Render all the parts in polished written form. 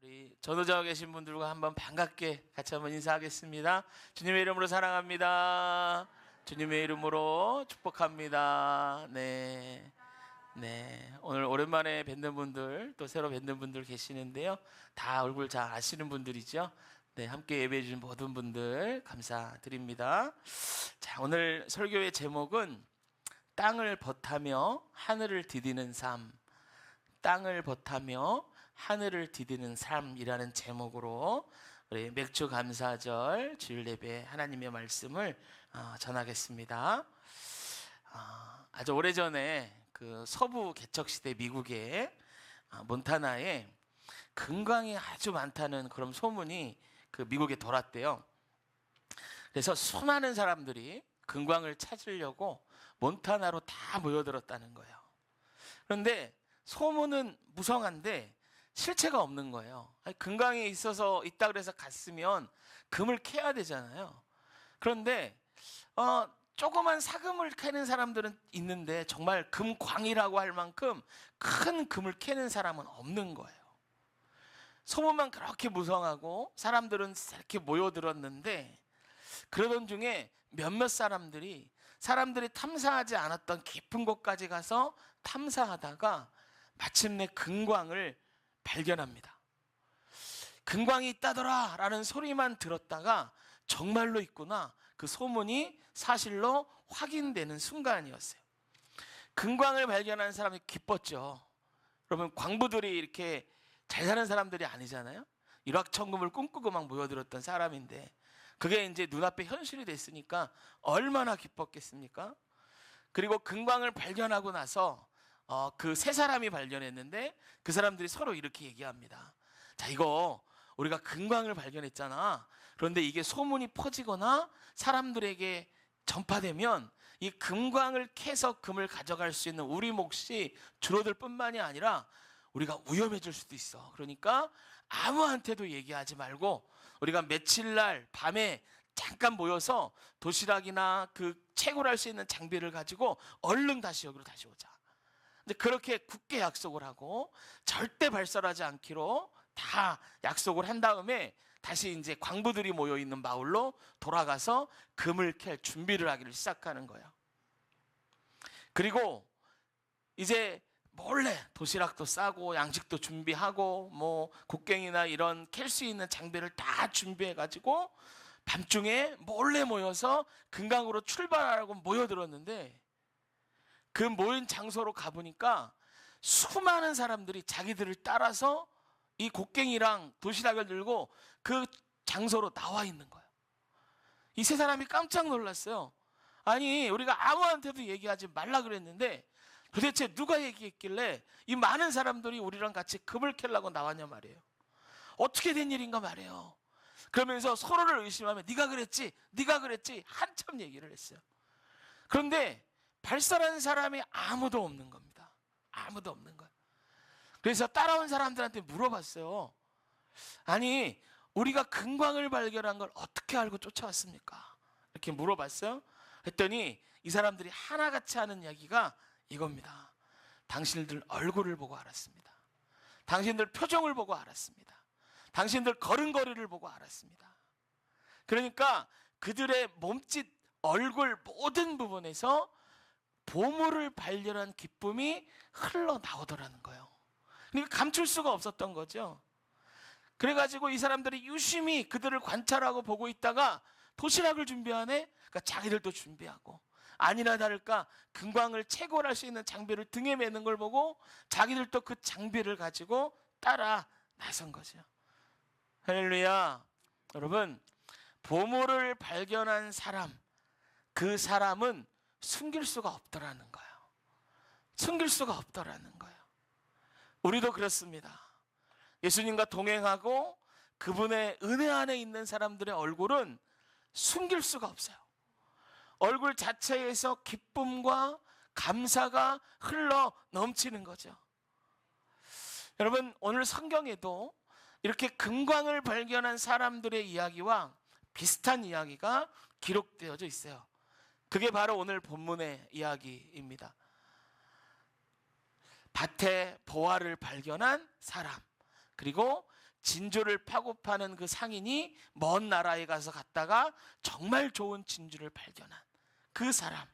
우리 전도자와 계신 분들과 한번 반갑게 같이 한번 인사하겠습니다. 주님의 이름으로 사랑합니다. 주님의 이름으로 축복합니다. 네. 오늘 오랜만에 뵙는 분들, 또 새로 뵙는 분들 계시는데요. 다 얼굴 잘 아시는 분들이죠. 네, 함께 예배해 주신 모든 분들 감사드립니다. 자, 오늘 설교의 제목은 땅을 벗하며 하늘을 디디는 삶. 땅을 벗하며 하늘을 디디는 삶이라는 제목으로 우리 맥주 감사절 주일 예배 하나님의 말씀을 전하겠습니다. 아주 오래전에 그 서부 개척시대 미국의 몬타나에 금광이 아주 많다는 그런 소문이 그 미국에 돌았대요. 그래서 수많은 사람들이 금광을 찾으려고 몬타나로 다 모여들었다는 거예요. 그런데 소문은 무성한데 실체가 없는 거예요. 금광이 있다 그래서 갔으면 금을 캐야 되잖아요. 그런데 조그만 사금을 캐는 사람들은 있는데 정말 금광이라고 할 만큼 큰 금을 캐는 사람은 없는 거예요. 소문만 그렇게 무성하고 사람들은 이렇게 모여들었는데, 그러던 중에 몇몇 사람들이 탐사하지 않았던 깊은 곳까지 가서 탐사하다가 마침내 금광을 발견합니다. 금광이 있다더라 라는 소리만 들었다가 정말로 있구나, 그 소문이 사실로 확인되는 순간이었어요. 금광을 발견한 사람이 기뻤죠. 여러분, 광부들이 이렇게 잘 사는 사람들이 아니잖아요. 일확천금을 꿈꾸고 막 모여들었던 사람인데 그게 이제 눈앞에 현실이 됐으니까 얼마나 기뻤겠습니까? 그리고 금광을 발견하고 나서 그 세 사람이 발견했는데 그 사람들이 서로 이렇게 얘기합니다. 자, 이거 우리가 금광을 발견했잖아. 그런데 이게 소문이 퍼지거나 사람들에게 전파되면 이 금광을 캐서 금을 가져갈 수 있는 우리 몫이 줄어들 뿐만이 아니라 우리가 위험해질 수도 있어. 그러니까 아무한테도 얘기하지 말고 우리가 며칠 날 밤에 잠깐 모여서 도시락이나 그 채굴할 수 있는 장비를 가지고 얼른 다시 여기로 다시 오자. 근데 그렇게 굳게 약속을 하고 절대 발설하지 않기로 다 약속을 한 다음에 다시 이제 광부들이 모여 있는 마을로 돌아가서 금을 캘 준비를 하기를 시작하는 거예요. 그리고 이제 몰래 도시락도 싸고 양식도 준비하고 뭐 곡괭이나 이런 캘 수 있는 장비를 다 준비해 가지고 밤중에 몰래 모여서 금강으로 출발하라고 모여들었는데, 그 모인 장소로 가보니까 수많은 사람들이 자기들을 따라서 이 곡괭이랑 도시락을 들고 그 장소로 나와 있는 거예요. 이 세 사람이 깜짝 놀랐어요. 아니, 우리가 아무한테도 얘기하지 말라 그랬는데 도대체 누가 얘기했길래 이 많은 사람들이 우리랑 같이 금을 캐려고 나왔냐 말이에요. 어떻게 된 일인가 말이에요. 그러면서 서로를 의심하며 네가 그랬지 한참 얘기를 했어요. 그런데 발설한 사람이 아무도 없는 겁니다. 아무도 없는 거예요. 그래서 따라온 사람들한테 물어봤어요. 아니, 우리가 금광을 발견한 걸 어떻게 알고 쫓아왔습니까? 이렇게 물어봤어요. 했더니 이 사람들이 하나같이 하는 이야기가 이겁니다. 당신들 얼굴을 보고 알았습니다. 당신들 표정을 보고 알았습니다. 당신들 걸음걸이를 보고 알았습니다. 그러니까 그들의 몸짓, 얼굴 모든 부분에서 보물을 발견한 기쁨이 흘러나오더라는 거예요. 그러니까 감출 수가 없었던 거죠. 그래가지고 이 사람들이 유심히 그들을 관찰하고 보고 있다가 도시락을 준비하네. 그러니까 자기들도 준비하고, 아니나 다를까 금광을 채굴할 수 있는 장비를 등에 매는 걸 보고 자기들도 그 장비를 가지고 따라 나선 거죠. 할렐루야. 여러분, 보물을 발견한 사람, 그 사람은 숨길 수가 없더라는 거예요. 숨길 수가 없더라는 거예요. 우리도 그렇습니다. 예수님과 동행하고 그분의 은혜 안에 있는 사람들의 얼굴은 숨길 수가 없어요. 얼굴 자체에서 기쁨과 감사가 흘러 넘치는 거죠. 여러분, 오늘 성경에도 이렇게 금광을 발견한 사람들의 이야기와 비슷한 이야기가 기록되어져 있어요. 그게 바로 오늘 본문의 이야기입니다. 밭에 보화를 발견한 사람, 그리고 진주를 파고 파는 그 상인이 먼 나라에 가서 갔다가 정말 좋은 진주를 발견한 그 사람,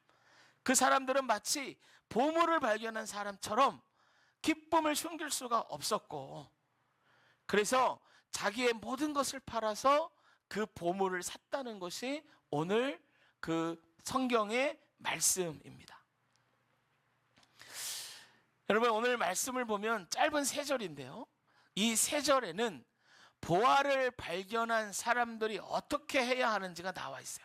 그 사람들은 마치 보물을 발견한 사람처럼 기쁨을 숨길 수가 없었고, 그래서 자기의 모든 것을 팔아서 그 보물을 샀다는 것이 오늘 그 성경의 말씀입니다. 여러분, 오늘 말씀을 보면 짧은 세 절인데요, 이 세 절에는 보화를 발견한 사람들이 어떻게 해야 하는지가 나와 있어요.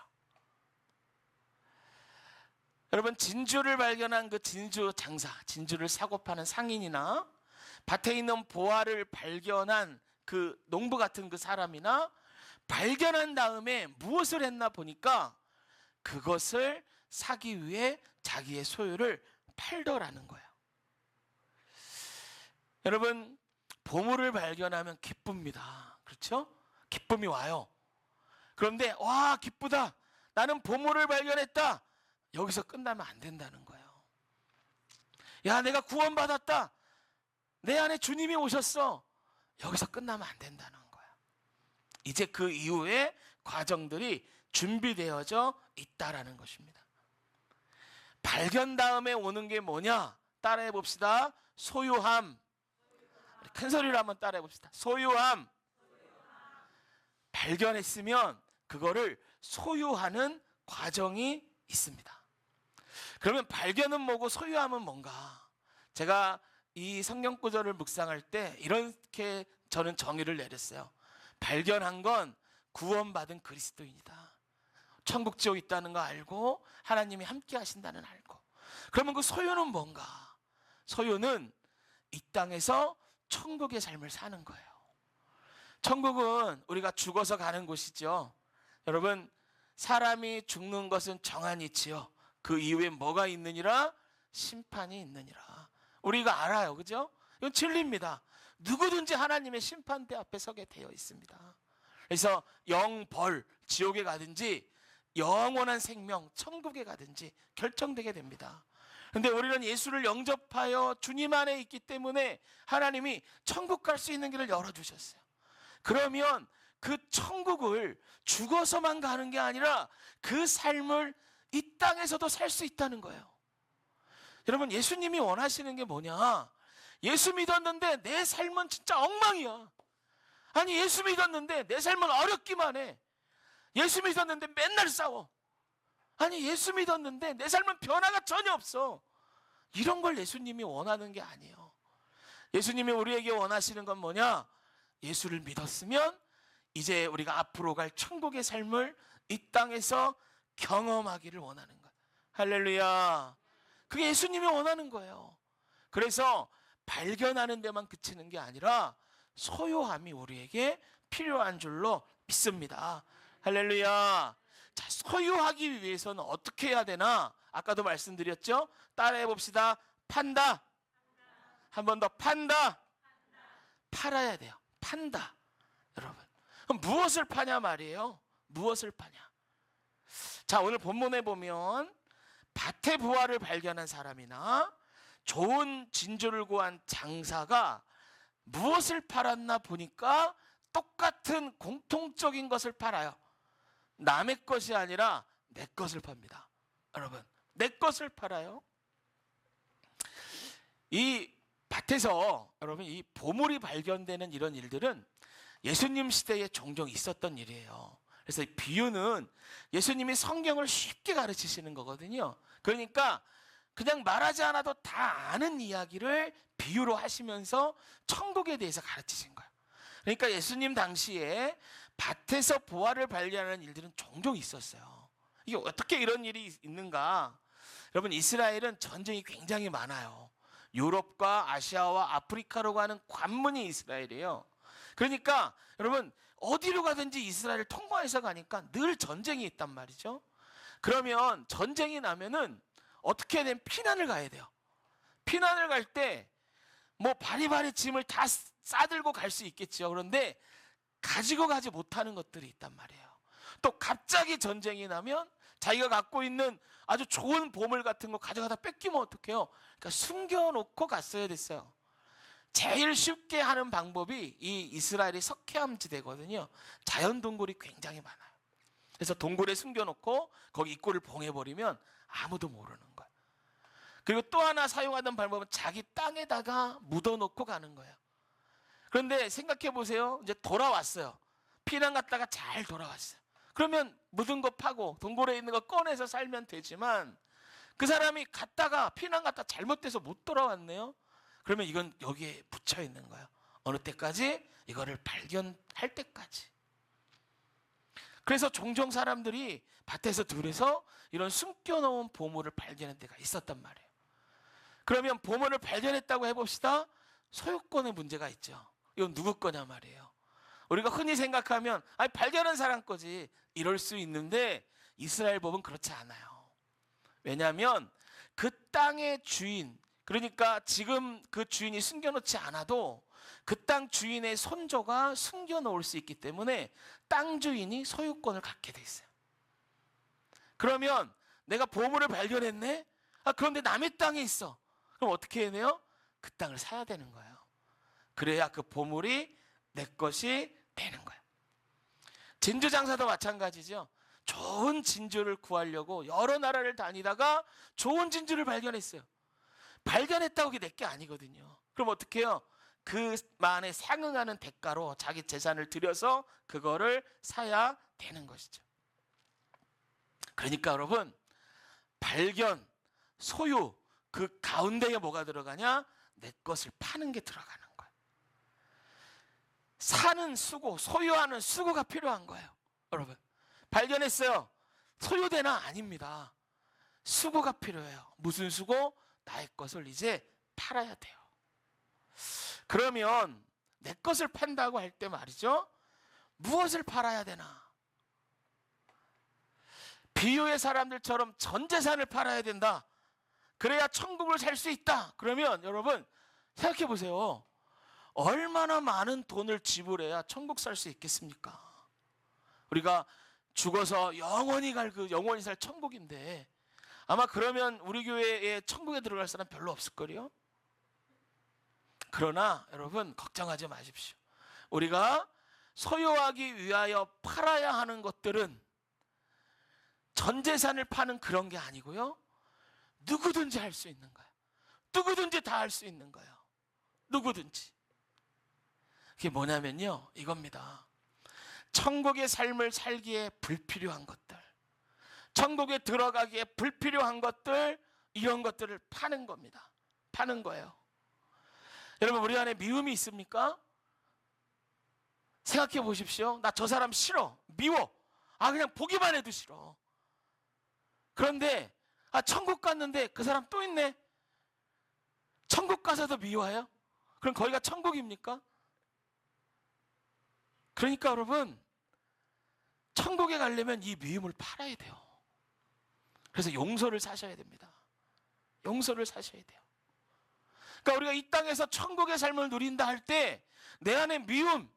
여러분, 진주를 발견한 그 진주 장사, 진주를 사고 파는 상인이나 밭에 있는 보화를 발견한 그 농부 같은 그 사람이나 발견한 다음에 무엇을 했나 보니까 그것을 사기 위해 자기의 소유를 팔더라는 거예요. 여러분, 보물을 발견하면 기쁩니다. 그렇죠? 기쁨이 와요. 그런데 와, 기쁘다, 나는 보물을 발견했다, 여기서 끝나면 안 된다는 거예요. 야, 내가 구원받았다, 내 안에 주님이 오셨어, 여기서 끝나면 안 된다는 거예요. 이제 그 이후에 과정들이 준비되어져 있다라는 것입니다. 발견 다음에 오는 게 뭐냐? 따라해 봅시다. 소유함. 큰 소리로 한번 따라해 봅시다. 소유함. 발견했으면 그거를 소유하는 과정이 있습니다. 그러면 발견은 뭐고 소유함은 뭔가? 제가 이 성경 구절을 묵상할 때 이렇게 저는 정의를 내렸어요. 발견한 건 구원받은 그리스도인이다. 천국 지옥 있다는 거 알고 하나님이 함께 하신다는 알고. 그러면 그 소유는 뭔가? 소유는 이 땅에서 천국의 삶을 사는 거예요. 천국은 우리가 죽어서 가는 곳이죠. 여러분, 사람이 죽는 것은 정한 이치요, 그 이후에 뭐가 있느니라? 심판이 있느니라. 우리가 알아요, 그죠? 이건 진리입니다. 누구든지 하나님의 심판대 앞에 서게 되어 있습니다. 그래서 영벌, 지옥에 가든지 영원한 생명, 천국에 가든지 결정되게 됩니다. 그런데 우리는 예수를 영접하여 주님 안에 있기 때문에 하나님이 천국 갈 수 있는 길을 열어주셨어요. 그러면 그 천국을 죽어서만 가는 게 아니라 그 삶을 이 땅에서도 살 수 있다는 거예요. 여러분, 예수님이 원하시는 게 뭐냐? 예수 믿었는데 내 삶은 진짜 엉망이야. 아니, 예수 믿었는데 내 삶은 어렵기만 해. 예수 믿었는데 맨날 싸워. 아니, 예수 믿었는데 내 삶은 변화가 전혀 없어. 이런 걸 예수님이 원하는 게 아니에요. 예수님이 우리에게 원하시는 건 뭐냐? 예수를 믿었으면 이제 우리가 앞으로 갈 천국의 삶을 이 땅에서 경험하기를 원하는 거예요. 할렐루야. 그게 예수님이 원하는 거예요. 그래서 발견하는 데만 그치는 게 아니라 소유함이 우리에게 필요한 줄로 믿습니다. 할렐루야. 자, 소유하기 위해서는 어떻게 해야 되나? 아까도 말씀드렸죠? 따라해 봅시다. 판다. 한 번 더. 판다. 팔아야 돼요. 판다. 여러분, 그럼 무엇을 파냐 말이에요. 무엇을 파냐? 자, 오늘 본문에 보면 밭의 부화를 발견한 사람이나 좋은 진주를 구한 장사가 무엇을 팔았나 보니까 똑같은 공통적인 것을 팔아요. 남의 것이 아니라 내 것을 팝니다. 여러분, 내 것을 팔아요. 이 밭에서 여러분, 이 보물이 발견되는 이런 일들은 예수님 시대에 종종 있었던 일이에요. 그래서 이 비유는 예수님이 성경을 쉽게 가르치시는 거거든요. 그러니까 그냥 말하지 않아도 다 아는 이야기를 비유로 하시면서 천국에 대해서 가르치신 거예요. 그러니까 예수님 당시에 밭에서 보화를 발견하는 일들은 종종 있었어요. 이게 어떻게 이런 일이 있는가? 여러분, 이스라엘은 전쟁이 굉장히 많아요. 유럽과 아시아와 아프리카로 가는 관문이 이스라엘이에요. 그러니까 여러분, 어디로 가든지 이스라엘을 통과해서 가니까 늘 전쟁이 있단 말이죠. 그러면 전쟁이 나면은 어떻게 된 피난을 가야 돼요. 피난을 갈 때 뭐 바리바리 짐을 다 싸들고 갈 수 있겠죠. 그런데 가지고 가지 못하는 것들이 있단 말이에요. 또 갑자기 전쟁이 나면 자기가 갖고 있는 아주 좋은 보물 같은 거 가져가다 뺏기면 어떡해요? 그러니까 숨겨놓고 갔어야 됐어요. 제일 쉽게 하는 방법이 이 이스라엘이 석회암 지대거든요. 자연 동굴이 굉장히 많아요. 그래서 동굴에 숨겨놓고 거기 입구를 봉해버리면 아무도 모르는 거예요. 그리고 또 하나 사용하던 방법은 자기 땅에다가 묻어놓고 가는 거예요. 그런데 생각해 보세요. 이제 돌아왔어요. 피난 갔다가 잘 돌아왔어요. 그러면 묻은 거 파고 동굴에 있는 거 꺼내서 살면 되지만, 그 사람이 갔다가 피난 갔다 잘못돼서 못 돌아왔네요. 그러면 이건 여기에 붙여 있는 거예요. 어느 때까지? 이거를 발견할 때까지. 그래서 종종 사람들이 밭에서 들에서 이런 숨겨놓은 보물을 발견한 때가 있었단 말이에요. 그러면 보물을 발견했다고 해봅시다. 소유권의 문제가 있죠. 이건 누구 거냐 말이에요. 우리가 흔히 생각하면 발견한 사람 거지, 이럴 수 있는데 이스라엘 법은 그렇지 않아요. 왜냐하면 그 땅의 주인, 그러니까 지금 그 주인이 숨겨놓지 않아도 그 땅 주인의 손조가 숨겨놓을 수 있기 때문에 땅 주인이 소유권을 갖게 돼 있어요. 그러면 내가 보물을 발견했네? 그런데 남의 땅에 있어. 그럼 어떻게 해야 돼요? 그 땅을 사야 되는 거예요. 그래야 그 보물이 내 것이 되는 거예요. 진주 장사도 마찬가지죠. 좋은 진주를 구하려고 여러 나라를 다니다가 좋은 진주를 발견했어요. 발견했다고 그게 내 게 아니거든요. 그럼 어떻게 해요? 그만에 상응하는 대가로 자기 재산을 들여서 그거를 사야 되는 것이죠. 그러니까 여러분, 발견, 소유, 그 가운데에 뭐가 들어가냐? 내 것을 파는 게 들어가는 거예요. 사는 수고, 소유하는 수고가 필요한 거예요. 여러분, 발견했어요. 소유되나? 아닙니다. 수고가 필요해요. 무슨 수고? 나의 것을 이제 팔아야 돼요. 그러면 내 것을 판다고 할 때 말이죠, 무엇을 팔아야 되나? 비유의 사람들처럼 전 재산을 팔아야 된다. 그래야 천국을 살 수 있다. 그러면 여러분 생각해 보세요. 얼마나 많은 돈을 지불해야 천국 살 수 있겠습니까? 우리가 죽어서 영원히 갈 그 영원히 살 천국인데, 아마 그러면 우리 교회에 천국에 들어갈 사람 별로 없을걸요? 그러나 여러분 걱정하지 마십시오. 우리가 소유하기 위하여 팔아야 하는 것들은 전 재산을 파는 그런 게 아니고요, 누구든지 할 수 있는 거예요. 누구든지 다 할 수 있는 거예요. 누구든지. 그게 뭐냐면요, 이겁니다. 천국의 삶을 살기에 불필요한 것들, 천국에 들어가기에 불필요한 것들, 이런 것들을 파는 겁니다. 파는 거예요. 여러분, 우리 안에 미움이 있습니까? 생각해 보십시오. 나 저 사람 싫어, 미워, 그냥 보기만 해도 싫어. 그런데 천국 갔는데 그 사람 또 있네. 천국 가서도 미워해요? 그럼 거기가 천국입니까? 그러니까 여러분, 천국에 가려면 이 미움을 팔아야 돼요. 그래서 용서를 사셔야 됩니다. 용서를 사셔야 돼요. 그러니까 우리가 이 땅에서 천국의 삶을 누린다 할 때 내 안에 미움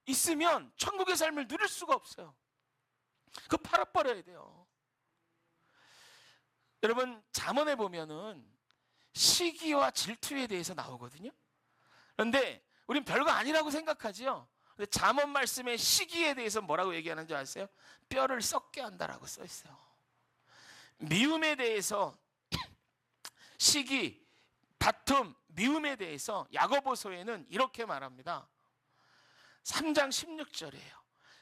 있으면 천국의 삶을 누릴 수가 없어요. 그거 팔아버려야 돼요. 여러분, 잠언에 보면은 시기와 질투에 대해서 나오거든요. 그런데 우린 별거 아니라고 생각하지요. 근데 잠언 말씀에 시기에 대해서 뭐라고 얘기하는지 아세요? 뼈를 썩게 한다라고 써 있어요. 미움에 대해서 시기, 다툼, 미움에 대해서 야고보서에는 이렇게 말합니다. 3장 16절이에요.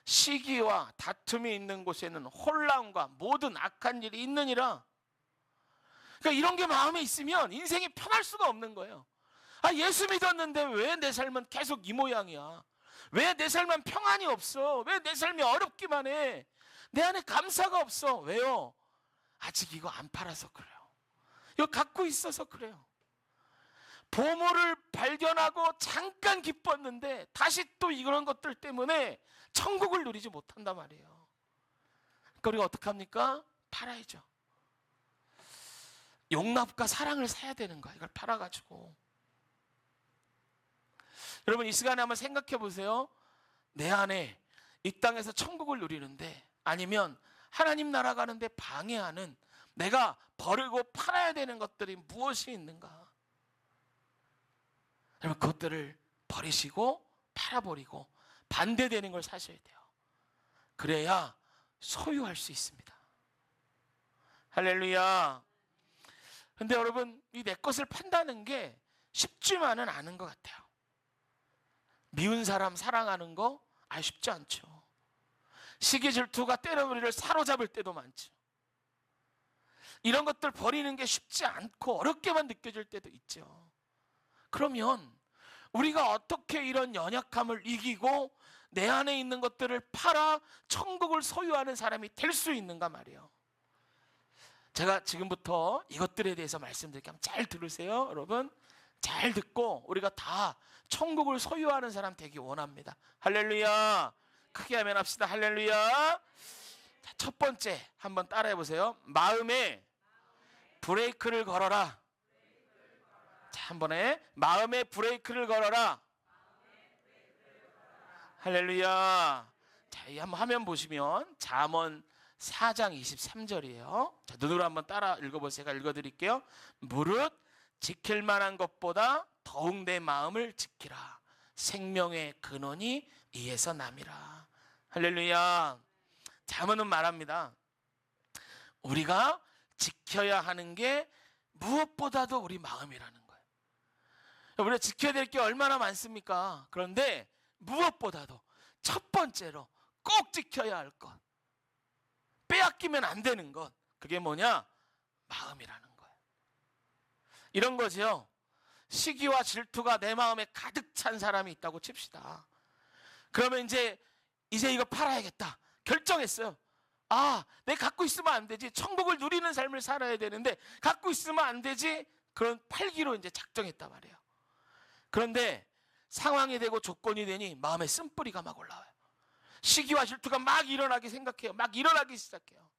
시기와 다툼이 있는 곳에는 혼란과 모든 악한 일이 있느니라. 그러니까 이런 게 마음에 있으면 인생이 편할 수가 없는 거예요. 예수 믿었는데 왜 내 삶은 계속 이 모양이야? 왜 내 삶은 평안이 없어? 왜 내 삶이 어렵기만 해? 내 안에 감사가 없어. 왜요? 아직 이거 안 팔아서 그래요. 이거 갖고 있어서 그래요. 보물을 발견하고 잠깐 기뻤는데 다시 또 이런 것들 때문에 천국을 누리지 못한단 말이에요. 그러니까 우리가 어떡합니까? 팔아야죠. 용납과 사랑을 사야 되는 거야. 이걸 팔아가지고. 여러분, 이 시간에 한번 생각해 보세요. 내 안에 이 땅에서 천국을 누리는데, 아니면 하나님 나라 가는데 방해하는, 내가 버리고 팔아야 되는 것들이 무엇이 있는가? 여러분 그것들을 버리시고 팔아버리고 반대되는 걸 사셔야 돼요. 그래야 소유할 수 있습니다. 할렐루야. 근데 여러분 이 내 것을 판다는 게 쉽지만은 않은 것 같아요. 미운 사람 사랑하는 거 쉽지 않죠. 시기 질투가 때로 우리를 사로잡을 때도 많죠. 이런 것들 버리는 게 쉽지 않고 어렵게만 느껴질 때도 있죠. 그러면 우리가 어떻게 이런 연약함을 이기고 내 안에 있는 것들을 팔아 천국을 소유하는 사람이 될 수 있는가 말이에요. 제가 지금부터 이것들에 대해서 말씀드릴게요. 잘 들으세요, 여러분. 잘 듣고 우리가 다 천국을 소유하는 사람 되기 원합니다. 할렐루야. 크게 아멘 합시다. 할렐루야. 자, 첫 번째 한번 따라해 보세요. 마음에 브레이크를 걸어라. 자, 한 번에 마음에 브레이크를 걸어라. 할렐루야. 자, 이 한번 화면 보시면 잠언 4장 23절이에요. 자, 눈으로 한번 따라 읽어보세요. 제가 읽어드릴게요. 무릇 지킬 만한 것보다 더욱 내 마음을 지키라. 생명의 근원이 이에서 남이라. 할렐루야. 잠언은 말합니다. 우리가 지켜야 하는 게 무엇보다도 우리 마음이라는 거예요. 우리가 지켜야 될 게 얼마나 많습니까? 그런데 무엇보다도 첫 번째로 꼭 지켜야 할 것, 빼앗기면 안 되는 것, 그게 뭐냐? 마음이라는 거예요. 이런 거죠. 시기와 질투가 내 마음에 가득 찬 사람이 있다고 칩시다. 그러면 이제 이거 팔아야겠다 결정했어요. 내가 갖고 있으면 안 되지. 천국을 누리는 삶을 살아야 되는데 갖고 있으면 안 되지. 그런 팔기로 이제 작정했단 말이에요. 그런데 상황이 되고 조건이 되니 마음에 쓴뿌리가 막 올라와요. 시기와 질투가 막 일어나기 생각해요. 막 일어나기 시작해요.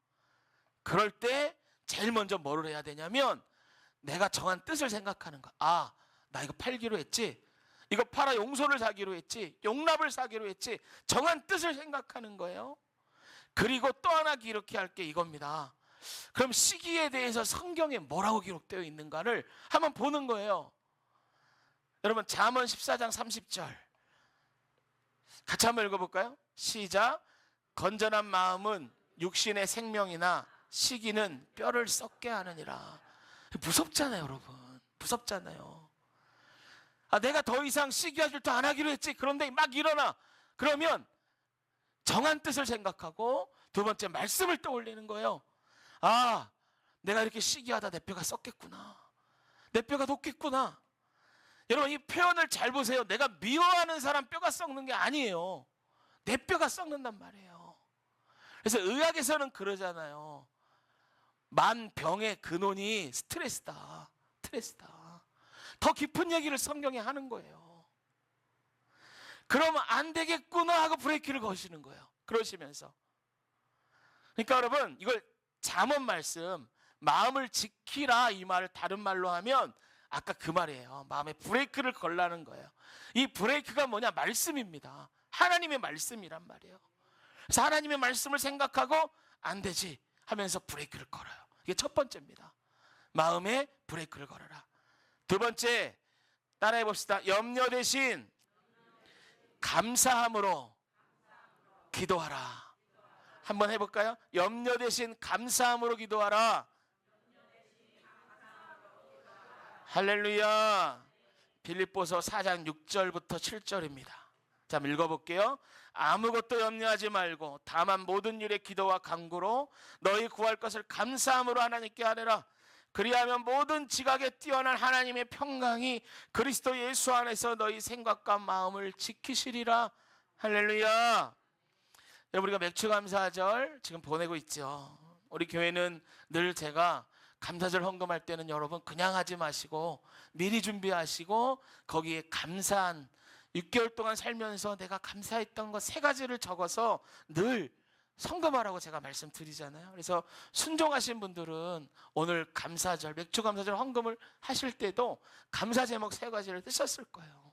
그럴 때 제일 먼저 뭐를 해야 되냐면 내가 정한 뜻을 생각하는 거. 나 이거 팔기로 했지. 이거 팔아 용서를 사기로 했지. 용납을 사기로 했지. 정한 뜻을 생각하는 거예요. 그리고 또 하나 기록해야 할 게 이겁니다. 그럼 시기에 대해서 성경에 뭐라고 기록되어 있는가를 한번 보는 거예요. 여러분 잠언 14장 30절 같이 한번 읽어볼까요? 시작. 건전한 마음은 육신의 생명이나 시기는 뼈를 썩게 하느니라. 무섭잖아요, 여러분. 무섭잖아요. 내가 더 이상 시기와 질투 안 하기로 했지. 그런데 막 일어나. 그러면 정한 뜻을 생각하고 두 번째 말씀을 떠올리는 거예요. 내가 이렇게 시기하다 내 뼈가 썩겠구나. 내 뼈가 녹겠구나. 여러분 이 표현을 잘 보세요. 내가 미워하는 사람 뼈가 썩는 게 아니에요. 내 뼈가 썩는단 말이에요. 그래서 의학에서는 그러잖아요. 만병의 근원이 스트레스다. 더 깊은 얘기를 성경에 하는 거예요. 그러면 안 되겠구나 하고 브레이크를 거시는 거예요. 그러시면서. 그러니까 여러분 이걸 잠언 말씀 마음을 지키라 이 말을 다른 말로 하면 아까 그 말이에요. 마음에 브레이크를 걸라는 거예요. 이 브레이크가 뭐냐? 말씀입니다. 하나님의 말씀이란 말이에요. 그래서 하나님의 말씀을 생각하고 안 되지 하면서 브레이크를 걸어요. 이게 첫 번째입니다. 마음에 브레이크를 걸어라. 두 번째 따라해 봅시다. 염려 대신 감사함으로 기도하라. 한번 해볼까요? 염려 대신 감사함으로 기도하라. 할렐루야. 빌립보서 4장 6절부터 7절입니다. 자, 한번 읽어볼게요. 아무것도 염려하지 말고 다만 모든 일에 기도와 간구로 너희 구할 것을 감사함으로 하나님께 아뢰라. 그리하면 모든 지각에 뛰어난 하나님의 평강이 그리스도 예수 안에서 너희 생각과 마음을 지키시리라. 할렐루야. 여러분 우리가 맥주감사절 지금 보내고 있죠. 우리 교회는 늘 제가 감사절 헌금할 때는 여러분 그냥 하지 마시고 미리 준비하시고 거기에 감사한 6개월 동안 살면서 내가 감사했던 것 3가지를 적어서 늘 헌금하라고 제가 말씀드리잖아요. 그래서 순종하신 분들은 오늘 감사절, 맥주감사절 헌금을 하실 때도 감사 제목 3가지를 쓰셨을 거예요.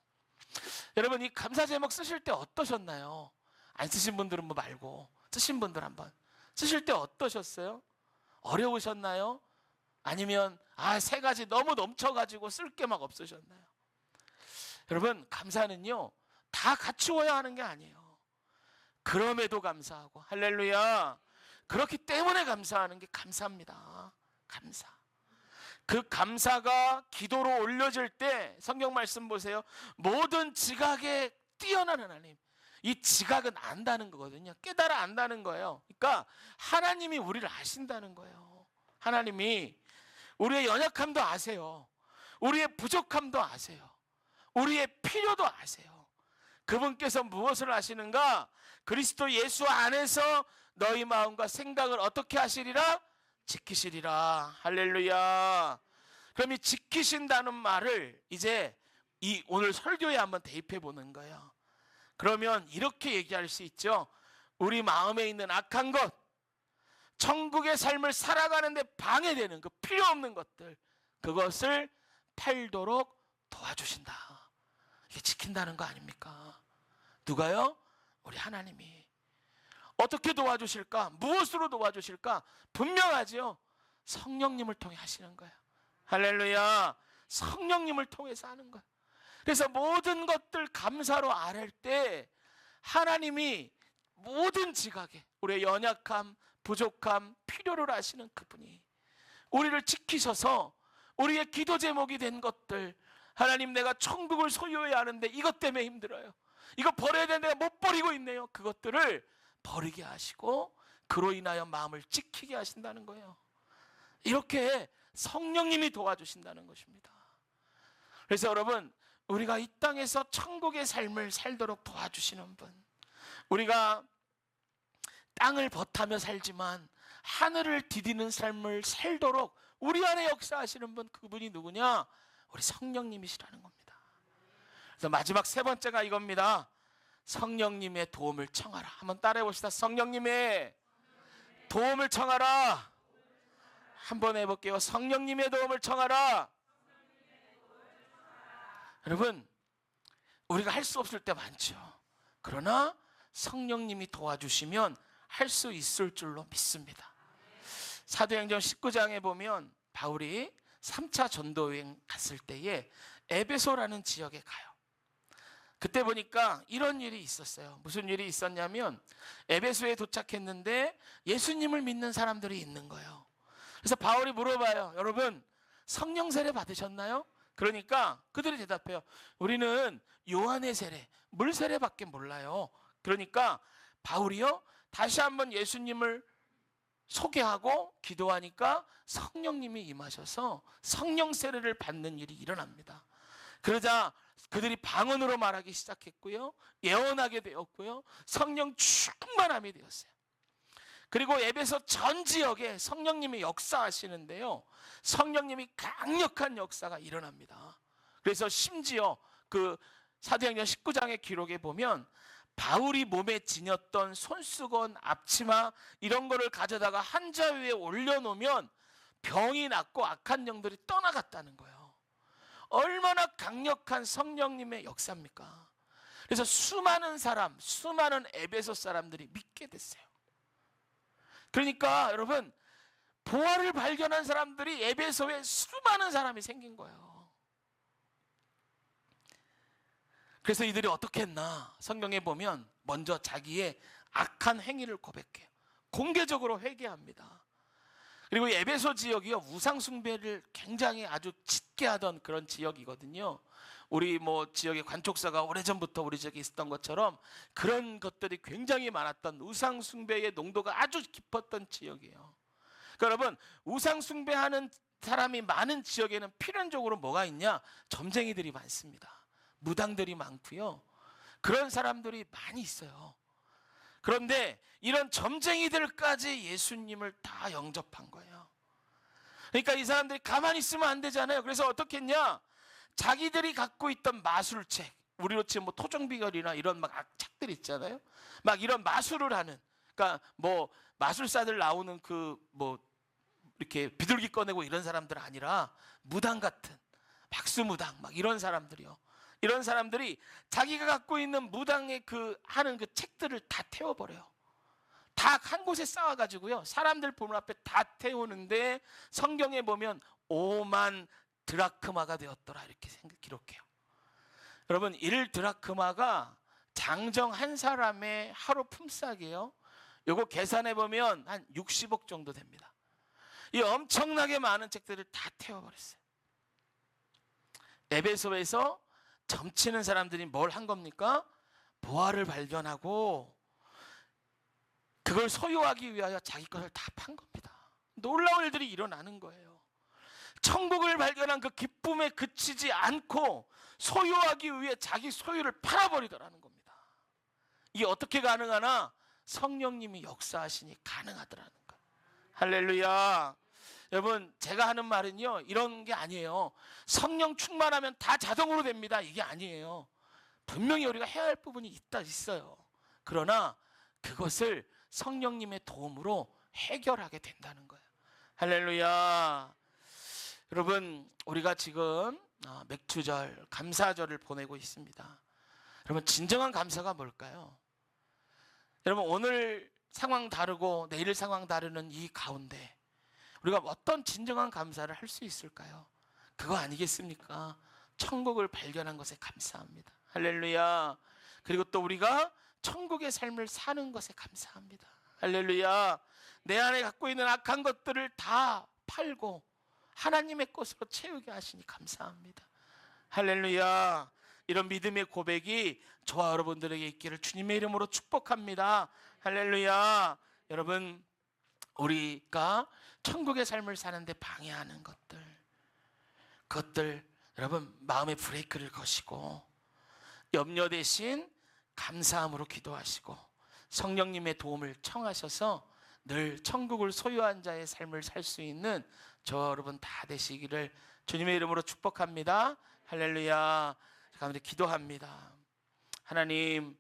여러분 이 감사 제목 쓰실 때 어떠셨나요? 안 쓰신 분들은 뭐 말고 쓰신 분들 한번 쓰실 때 어떠셨어요? 어려우셨나요? 아니면 3가지 너무 넘쳐가지고 쓸 게 막 없으셨나요? 여러분, 감사는요 다 갖추어야 하는 게 아니에요. 그럼에도 감사하고, 할렐루야, 그렇기 때문에 감사하는 게 감사입니다. 감사. 그 감사가 기도로 올려질 때 성경 말씀 보세요. 모든 지각에 뛰어난 하나님. 이 지각은 안다는 거거든요. 깨달아 안다는 거예요. 그러니까 하나님이 우리를 아신다는 거예요. 하나님이 우리의 연약함도 아세요. 우리의 부족함도 아세요. 우리의 필요도 아세요. 그분께서 무엇을 아시는가? 그리스도 예수 안에서 너희 마음과 생각을 어떻게 하시리라? 지키시리라. 할렐루야. 그럼 이 지키신다는 말을 이제 이 오늘 설교에 한번 대입해 보는 거예요. 그러면 이렇게 얘기할 수 있죠. 우리 마음에 있는 악한 것, 천국의 삶을 살아가는데 방해되는 그 필요 없는 것들, 그것을 팔도록 도와주신다. 이게 지킨다는 거 아닙니까? 누가요? 우리 하나님이. 어떻게 도와주실까? 무엇으로 도와주실까? 분명하죠. 성령님을 통해 하시는 거예요. 할렐루야. 성령님을 통해서 하는 거예요. 그래서 모든 것들 감사로 아랠 때 하나님이 모든 지각에 우리의 연약함, 부족함, 필요를 아시는 그분이 우리를 지키셔서 우리의 기도 제목이 된 것들, 하나님 내가 천국을 소유해야 하는데 이것 때문에 힘들어요, 이거 버려야 되는데 내가 못 버리고 있네요, 그것들을 버리게 하시고 그로 인하여 마음을 지키게 하신다는 거예요. 이렇게 성령님이 도와주신다는 것입니다. 그래서 여러분, 우리가 이 땅에서 천국의 삶을 살도록 도와주시는 분, 우리가 땅을 벗하며 살지만 하늘을 디디는 삶을 살도록 우리 안에 역사하시는 분, 그분이 누구냐? 우리 성령님이시라는 겁니다. 그래서 마지막 세 번째가 이겁니다. 성령님의 도움을 청하라. 한번 따라해 봅시다. 성령님의 도움을 청하라. 한번 해볼게요. 성령님의 도움을 청하라. 여러분, 우리가 할 수 없을 때 많죠. 그러나 성령님이 도와주시면 할 수 있을 줄로 믿습니다. 사도행전 19장에 보면 바울이 3차 전도여행 갔을 때에 에베소라는 지역에 가요. 그때 보니까 이런 일이 있었어요. 무슨 일이 있었냐면 에베소에 도착했는데 예수님을 믿는 사람들이 있는 거예요. 그래서 바울이 물어봐요. 여러분, 성령 세례 받으셨나요? 그러니까 그들이 대답해요. 우리는 요한의 세례, 물 세례밖에 몰라요. 그러니까 바울이요, 다시 한번 예수님을 소개하고 기도하니까 성령님이 임하셔서 성령 세례를 받는 일이 일어납니다. 그러자 그들이 방언으로 말하기 시작했고요, 예언하게 되었고요, 성령 충만함이 되었어요. 그리고 에베소 전 지역에 성령님이 역사하시는데요, 성령님이 강력한 역사가 일어납니다. 그래서 심지어 그 사도행전 19장의 기록에 보면 바울이 몸에 지녔던 손수건, 앞치마 이런 거를 가져다가 한자 위에 올려놓으면 병이 낫고 악한 영들이 떠나갔다는 거예요. 얼마나 강력한 성령님의 역사입니까? 그래서 수많은 사람, 수많은 에베소 사람들이 믿게 됐어요. 그러니까 여러분, 부활을 발견한 사람들이 에베소에 수많은 사람이 생긴 거예요. 그래서 이들이 어떻게 했나? 성경에 보면 먼저 자기의 악한 행위를 고백해요. 공개적으로 회개합니다. 그리고 에베소 지역이요, 우상 숭배를 굉장히 아주 짙게 하던 그런 지역이거든요. 우리 뭐 지역의 관촉사가 오래전부터 우리 지역에 있었던 것처럼 그런 것들이 굉장히 많았던, 우상 숭배의 농도가 아주 깊었던 지역이에요. 그러니까 여러분, 우상 숭배하는 사람이 많은 지역에는 필연적으로 뭐가 있냐? 점쟁이들이 많습니다. 무당들이 많고요, 그런 사람들이 많이 있어요. 그런데 이런 점쟁이들까지 예수님을 다 영접한 거예요. 그러니까 이 사람들이 가만히 있으면 안 되잖아요. 그래서 어떻게 했냐? 자기들이 갖고 있던 마술책, 우리로 치면 뭐 토종비결이나 이런 막 책들 있잖아요. 막 이런 마술을 하는, 그러니까 뭐 마술사들 나오는 그 뭐 이렇게 비둘기 꺼내고 이런 사람들 아니라 무당 같은, 박수무당 막 이런 사람들이요. 이런 사람들이 자기가 갖고 있는 무당의 그 하는 그 책들을 다 태워버려요. 다 한 곳에 쌓아가지고요, 사람들 보는 앞에 다 태우는데 성경에 보면 5만 드라크마가 되었더라 이렇게 기록해요. 여러분 1드라크마가 장정 한 사람의 하루 품삯이에요. 요거 계산해 보면 한 60억 정도 됩니다. 이 엄청나게 많은 책들을 다 태워버렸어요. 에베소에서 점치는 사람들이 뭘 한 겁니까? 보화를 발견하고 그걸 소유하기 위하여 자기 것을 다 판 겁니다. 놀라운 일들이 일어나는 거예요. 천국을 발견한 그 기쁨에 그치지 않고 소유하기 위해 자기 소유를 팔아버리더라는 겁니다. 이게 어떻게 가능하나? 성령님이 역사하시니 가능하더라는 거예요. 할렐루야. 여러분, 제가 하는 말은요, 이런 게 아니에요. 성령 충만하면 다 자동으로 됩니다. 이게 아니에요. 분명히 우리가 해야 할 부분이 있어요. 그러나 그것을 성령님의 도움으로 해결하게 된다는 거예요. 할렐루야. 여러분, 우리가 지금 맥주절, 감사절을 보내고 있습니다. 여러분, 진정한 감사가 뭘까요? 여러분, 오늘 상황 다르고 내일 상황 다르는 이 가운데 우리가 어떤 진정한 감사를 할 수 있을까요? 그거 아니겠습니까? 천국을 발견한 것에 감사합니다. 할렐루야. 그리고 또 우리가 천국의 삶을 사는 것에 감사합니다. 할렐루야. 내 안에 갖고 있는 악한 것들을 다 팔고 하나님의 것으로 채우게 하시니 감사합니다. 할렐루야. 이런 믿음의 고백이 저와 여러분들에게 있기를 주님의 이름으로 축복합니다. 할렐루야. 여러분, 우리가 천국의 삶을 사는데 방해하는 그것들 여러분 마음의 브레이크를 거시고 염려 대신 감사함으로 기도하시고 성령님의 도움을 청하셔서 늘 천국을 소유한 자의 삶을 살 수 있는 저 여러분 다 되시기를 주님의 이름으로 축복합니다. 할렐루야. 가운데 기도합니다. 하나님,